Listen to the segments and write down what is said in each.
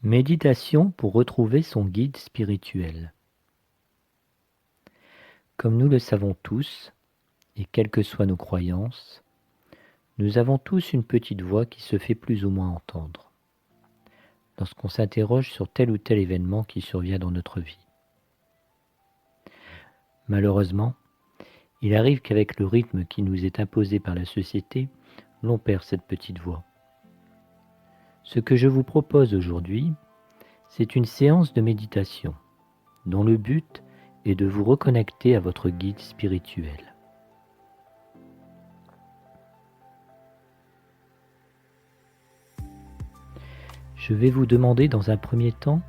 Méditation pour retrouver son guide spirituel. Comme nous le savons tous, et quelles que soient nos croyances, nous avons tous une petite voix qui se fait plus ou moins entendre lorsqu'on s'interroge sur tel ou tel événement qui survient dans notre vie. Malheureusement, il arrive qu'avec le rythme qui nous est imposé par la société, l'on perd cette petite voix. Ce que je vous propose aujourd'hui, c'est une séance de méditation dont le but est de vous reconnecter à votre guide spirituel. Je vais vous demander dans un premier temps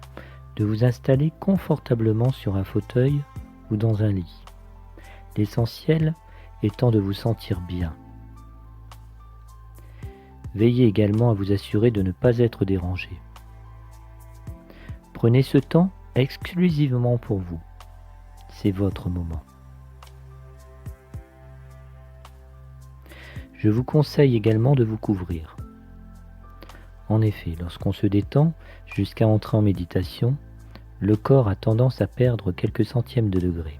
de vous installer confortablement sur un fauteuil ou dans un lit. L'essentiel étant de vous sentir bien. Veillez également à vous assurer de ne pas être dérangé. Prenez ce temps exclusivement pour vous. C'est votre moment. Je vous conseille également de vous couvrir. En effet, lorsqu'on se détend jusqu'à entrer en méditation, le corps a tendance à perdre quelques centièmes de degré.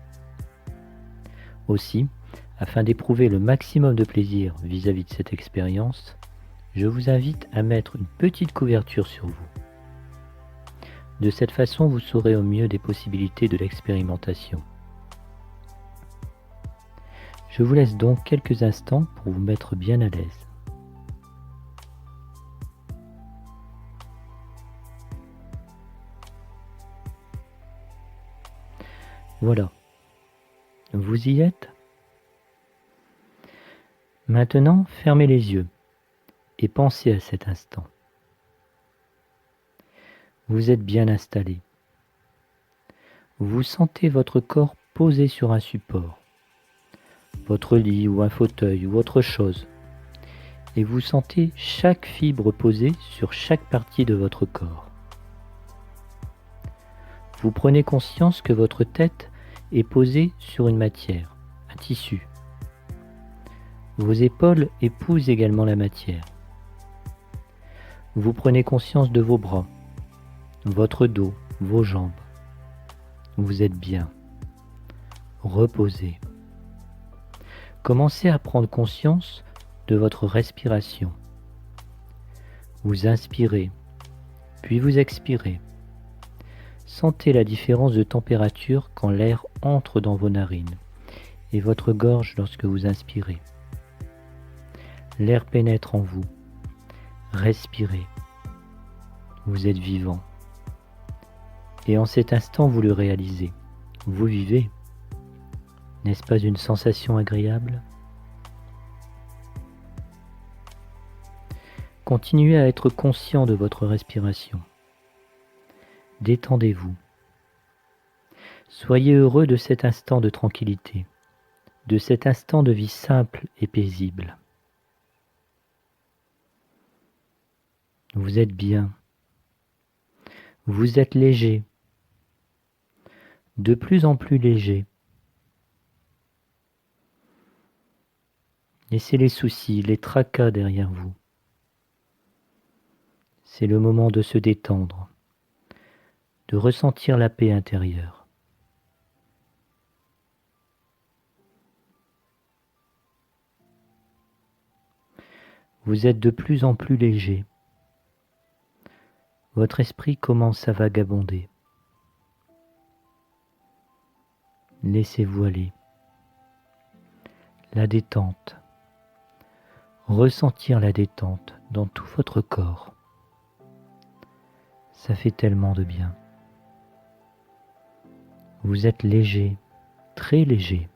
Aussi, afin d'éprouver le maximum de plaisir vis-à-vis de cette expérience, je vous invite à mettre une petite couverture sur vous. De cette façon, vous saurez au mieux des possibilités de l'expérimentation. Je vous laisse donc quelques instants pour vous mettre bien à l'aise. Voilà, vous y êtes? Maintenant, fermez les yeux et pensez à cet instant. Vous êtes bien installé. Vous sentez votre corps posé sur un support, votre lit ou un fauteuil ou autre chose, et vous sentez chaque fibre posée sur chaque partie de votre corps. Vous prenez conscience que votre tête est posée sur une matière, un tissu. Vos épaules épousent également la matière. Vous prenez conscience de vos bras, votre dos, vos jambes. Vous êtes bien, reposé. Commencez à prendre conscience de votre respiration. Vous inspirez, puis vous expirez. Sentez la différence de température quand l'air entre dans vos narines et votre gorge lorsque vous inspirez. L'air pénètre en vous. Respirez. Vous êtes vivant. Et en cet instant, vous le réalisez. Vous vivez. N'est-ce pas une sensation agréable? Continuez à être conscient de votre respiration. Détendez-vous. Soyez heureux de cet instant de tranquillité, de cet instant de vie simple et paisible. Vous êtes bien. Vous êtes léger. De plus en plus léger. Laissez les soucis, les tracas derrière vous. C'est le moment de se détendre, de ressentir la paix intérieure. Vous êtes de plus en plus léger. Votre esprit commence à vagabonder. Laissez-vous aller. La détente. Ressentir la détente dans tout votre corps. Ça fait tellement de bien. Vous êtes léger, très léger.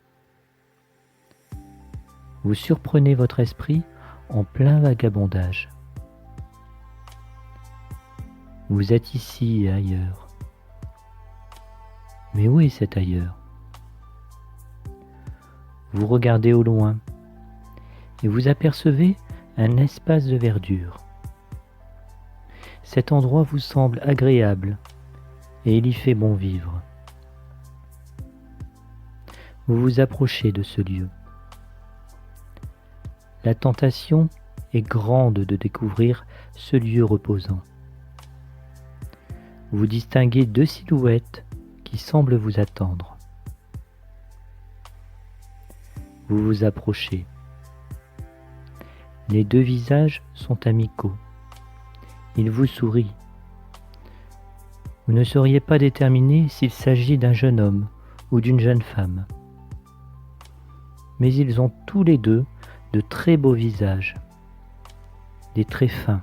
Vous surprenez votre esprit en plein vagabondage. Vous êtes ici et ailleurs. Mais où est cet ailleurs? Vous regardez au loin et vous apercevez un espace de verdure. Cet endroit vous semble agréable et il y fait bon vivre. Vous vous approchez de ce lieu. La tentation est grande de découvrir ce lieu reposant. Vous distinguez deux silhouettes qui semblent vous attendre. Vous vous approchez. Les deux visages sont amicaux. Ils vous sourient. Vous ne sauriez pas déterminer s'il s'agit d'un jeune homme ou d'une jeune femme. Mais ils ont tous les deux de très beaux visages, des traits fins.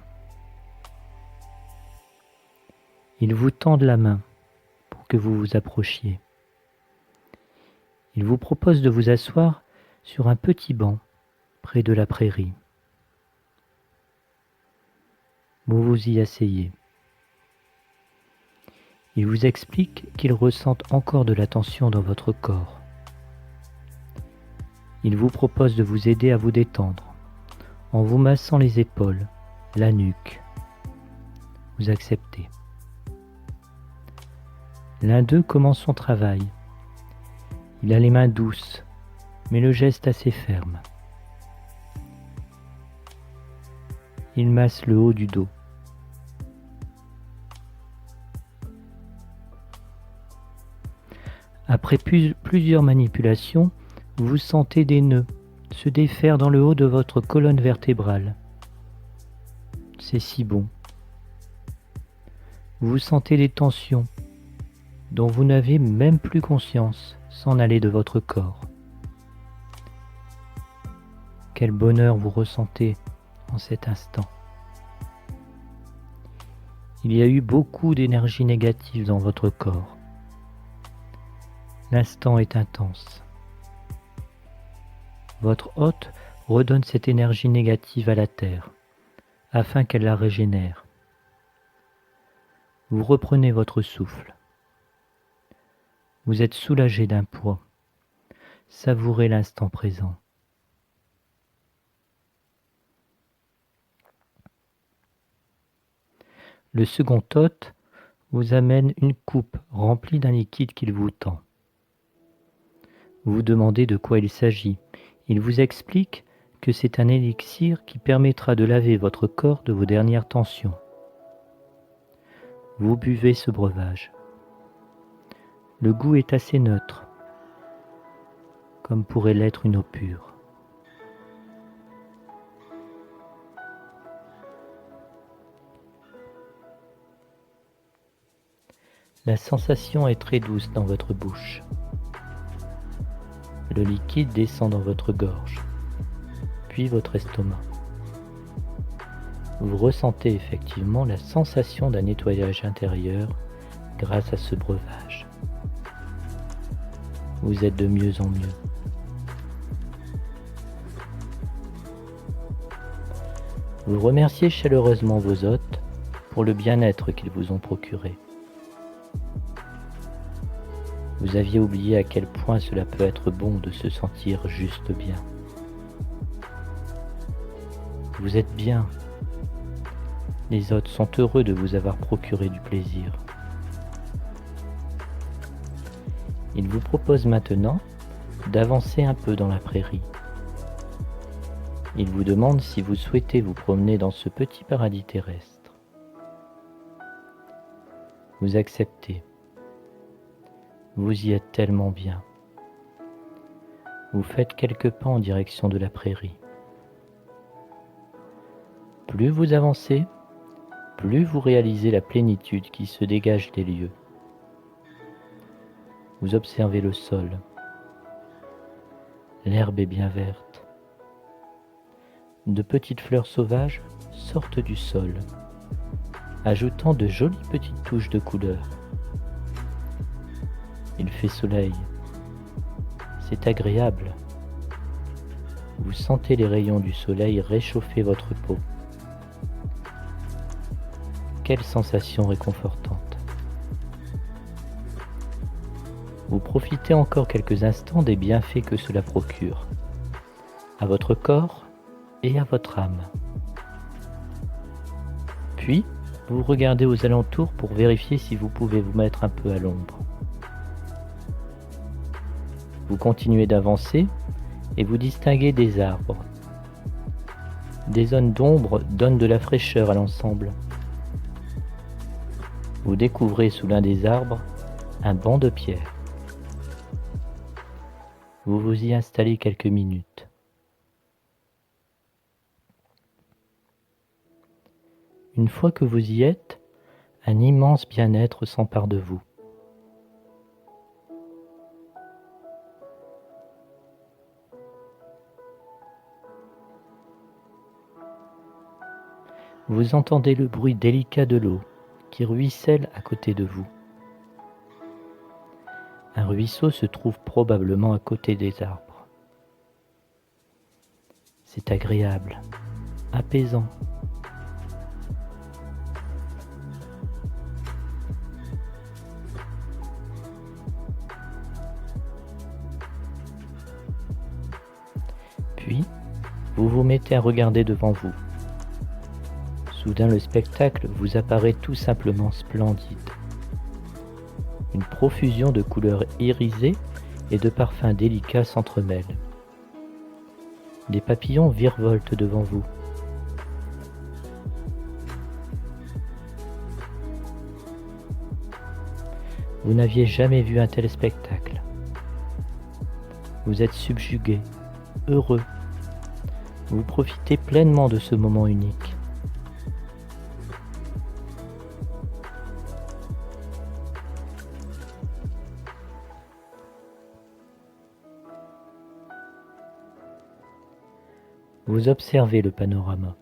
Ils vous tendent la main pour que vous vous approchiez. Ils vous proposent de vous asseoir sur un petit banc près de la prairie. Vous vous y asseyez. Ils vous expliquent qu'ils ressentent encore de la tension dans votre corps. Ils vous proposent de vous aider à vous détendre en vous massant les épaules, la nuque. Vous acceptez. L'un d'eux commence son travail. Il a les mains douces, mais le geste assez ferme. Il masse le haut du dos. Après plusieurs manipulations, vous sentez des nœuds se défaire dans le haut de votre colonne vertébrale. C'est si bon. Vous sentez des tensions dont vous n'avez même plus conscience s'en aller de votre corps. Quel bonheur vous ressentez en cet instant. Il y a eu beaucoup d'énergie négative dans votre corps. L'instant est intense. Votre hôte redonne cette énergie négative à la terre, afin qu'elle la régénère. Vous reprenez votre souffle. Vous êtes soulagé d'un poids. Savourez l'instant présent. Le second hôte vous amène une coupe remplie d'un liquide qu'il vous tend. Vous vous demandez de quoi il s'agit. Il vous explique que c'est un élixir qui permettra de laver votre corps de vos dernières tensions. Vous buvez ce breuvage. Le goût est assez neutre, comme pourrait l'être une eau pure. La sensation est très douce dans votre bouche. Le liquide descend dans votre gorge, puis votre estomac. Vous ressentez effectivement la sensation d'un nettoyage intérieur grâce à ce breuvage. Vous êtes de mieux en mieux. Vous remerciez chaleureusement vos hôtes pour le bien-être qu'ils vous ont procuré. Vous aviez oublié à quel point cela peut être bon de se sentir juste bien. Vous êtes bien. Les hôtes sont heureux de vous avoir procuré du plaisir. Ils vous proposent maintenant d'avancer un peu dans la prairie. Ils vous demandent si vous souhaitez vous promener dans ce petit paradis terrestre. Vous acceptez. Vous y êtes tellement bien. Vous faites quelques pas en direction de la prairie. Plus vous avancez, plus vous réalisez la plénitude qui se dégage des lieux. Vous observez le sol. L'herbe est bien verte. De petites fleurs sauvages sortent du sol, ajoutant de jolies petites touches de couleur. Il fait soleil. C'est agréable. Vous sentez les rayons du soleil réchauffer votre peau. Quelle sensation réconfortante. Vous profitez encore quelques instants des bienfaits que cela procure, à votre corps et à votre âme. Puis, vous regardez aux alentours pour vérifier si vous pouvez vous mettre un peu à l'ombre. Vous continuez d'avancer et vous distinguez des arbres. Des zones d'ombre donnent de la fraîcheur à l'ensemble. Vous découvrez sous l'un des arbres un banc de pierre. Vous vous y installez quelques minutes. Une fois que vous y êtes, un immense bien-être s'empare de vous. Vous entendez le bruit délicat de l'eau qui ruisselle à côté de vous. Un ruisseau se trouve probablement à côté des arbres. C'est agréable, apaisant. Puis, vous vous mettez à regarder devant vous. Soudain, le spectacle vous apparaît tout simplement splendide. Une profusion de couleurs irisées et de parfums délicats s'entremêlent. Des papillons virevoltent devant vous. Vous n'aviez jamais vu un tel spectacle. Vous êtes subjugué, heureux. Vous profitez pleinement de ce moment unique. Vous observez le panorama.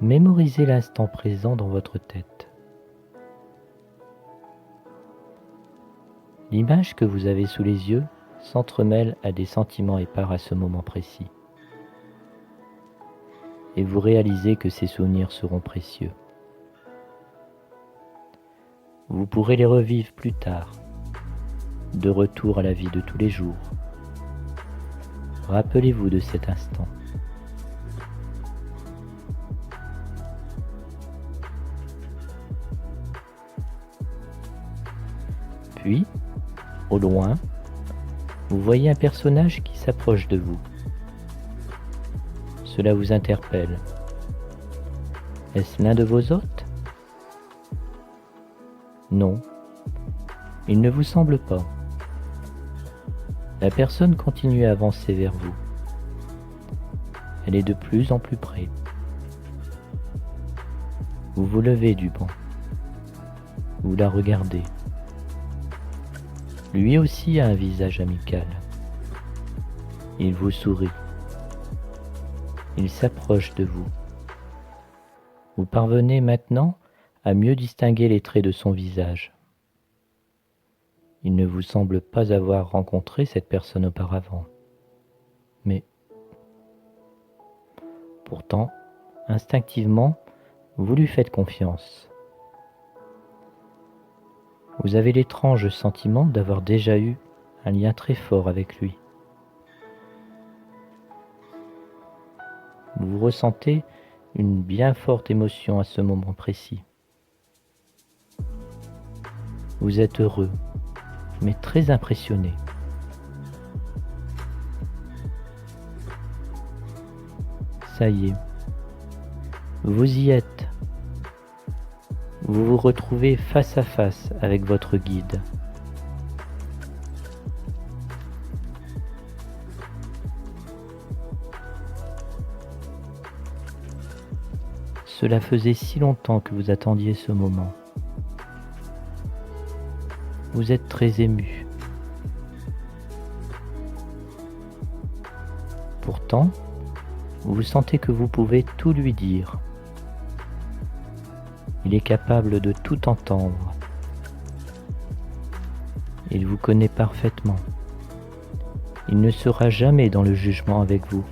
Mémorisez l'instant présent dans votre tête. L'image que vous avez sous les yeux s'entremêle à des sentiments épars à ce moment précis. Et vous réalisez que ces souvenirs seront précieux. Vous pourrez les revivre plus tard, de retour à la vie de tous les jours. Rappelez-vous de cet instant. Puis, au loin, vous voyez un personnage qui s'approche de vous. Cela vous interpelle. Est-ce l'un de vos hôtes ? Non, il ne vous semble pas. La personne continue à avancer vers vous. Elle est de plus en plus près. Vous vous levez du banc. Vous la regardez. Lui aussi a un visage amical. Il vous sourit. Il s'approche de vous. Vous parvenez maintenant à mieux distinguer les traits de son visage. Il ne vous semble pas avoir rencontré cette personne auparavant. Mais pourtant, instinctivement, vous lui faites confiance. Vous avez l'étrange sentiment d'avoir déjà eu un lien très fort avec lui. Vous ressentez une bien forte émotion à ce moment précis. Vous êtes heureux, mais très impressionné. Ça y est, vous y êtes. Vous vous retrouvez face à face avec votre guide. Cela faisait si longtemps que vous attendiez ce moment. Vous êtes très ému. Pourtant, vous sentez que vous pouvez tout lui dire. Il est capable de tout entendre. Il vous connaît parfaitement. Il ne sera jamais dans le jugement avec vous.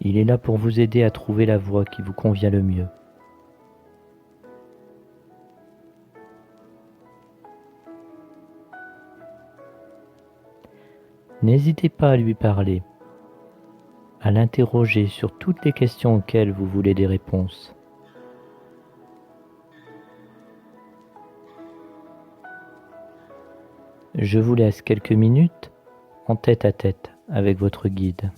Il est là pour vous aider à trouver la voie qui vous convient le mieux. N'hésitez pas à lui parler, à l'interroger sur toutes les questions auxquelles vous voulez des réponses. Je vous laisse quelques minutes en tête à tête avec votre guide.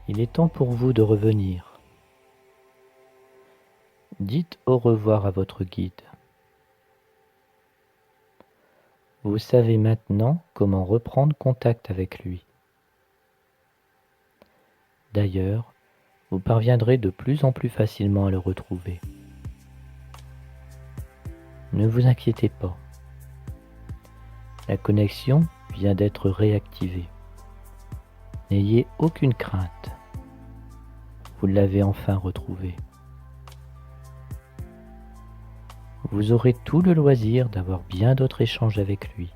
Il est temps pour vous de revenir. Dites au revoir à votre guide. Vous savez maintenant comment reprendre contact avec lui. D'ailleurs, vous parviendrez de plus en plus facilement à le retrouver. Ne vous inquiétez pas. La connexion vient d'être réactivée. N'ayez aucune crainte. Vous l'avez enfin retrouvé. Vous aurez tout le loisir d'avoir bien d'autres échanges avec lui.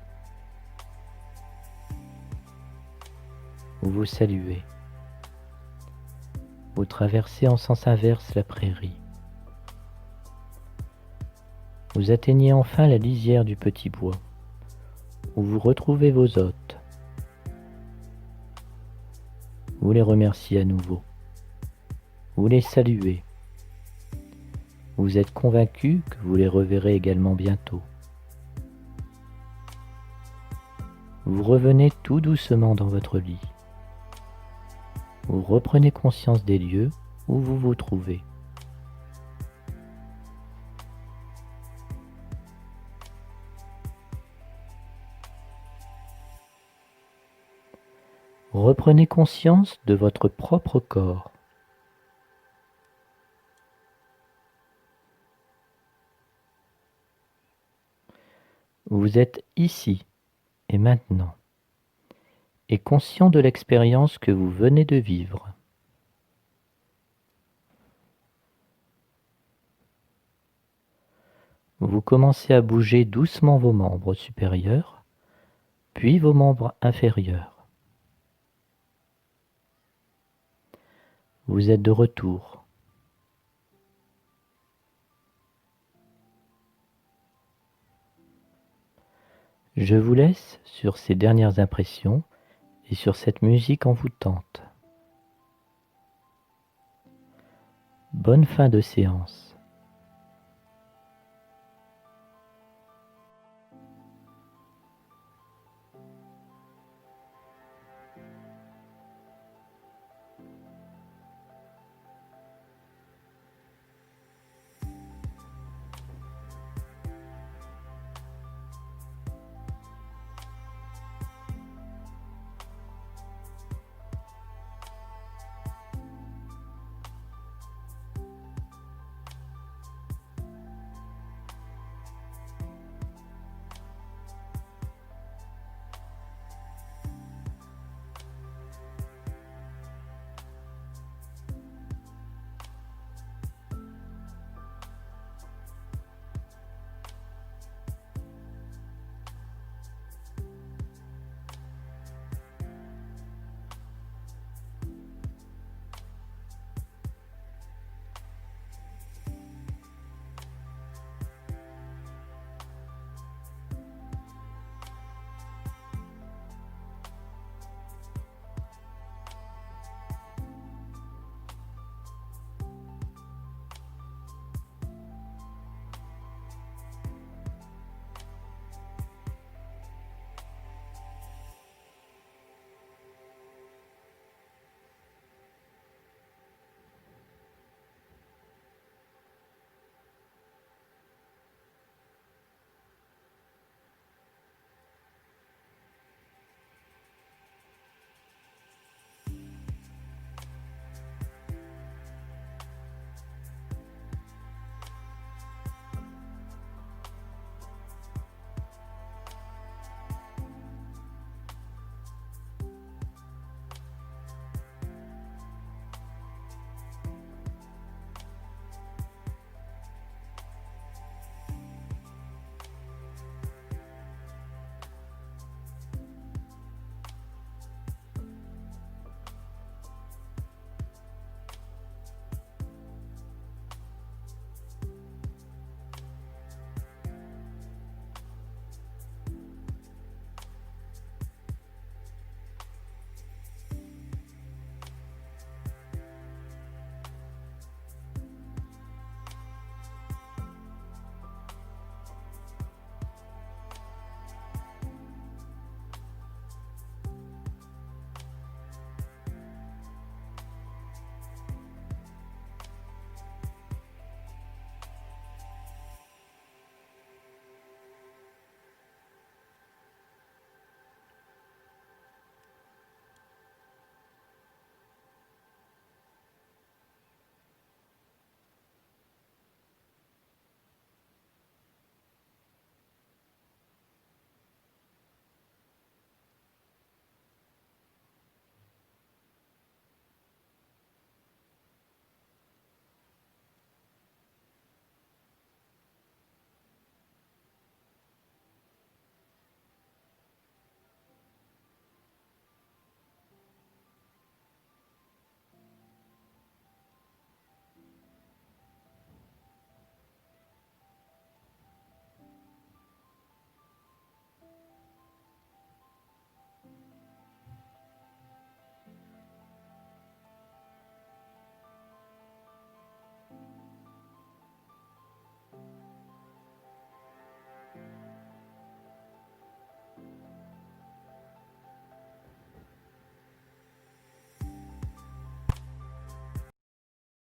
Vous vous saluez. Vous traversez en sens inverse la prairie. Vous atteignez enfin la lisière du petit bois, où vous retrouvez vos hôtes. Vous les remerciez à nouveau. Vous les saluez. Vous êtes convaincu que vous les reverrez également bientôt. Vous revenez tout doucement dans votre lit. Vous reprenez conscience des lieux où vous vous trouvez. Reprenez conscience de votre propre corps. Vous êtes ici et maintenant, et conscient de l'expérience que vous venez de vivre. Vous commencez à bouger doucement vos membres supérieurs, puis vos membres inférieurs. Vous êtes de retour. Je vous laisse sur ces dernières impressions et sur cette musique envoûtante. Bonne fin de séance.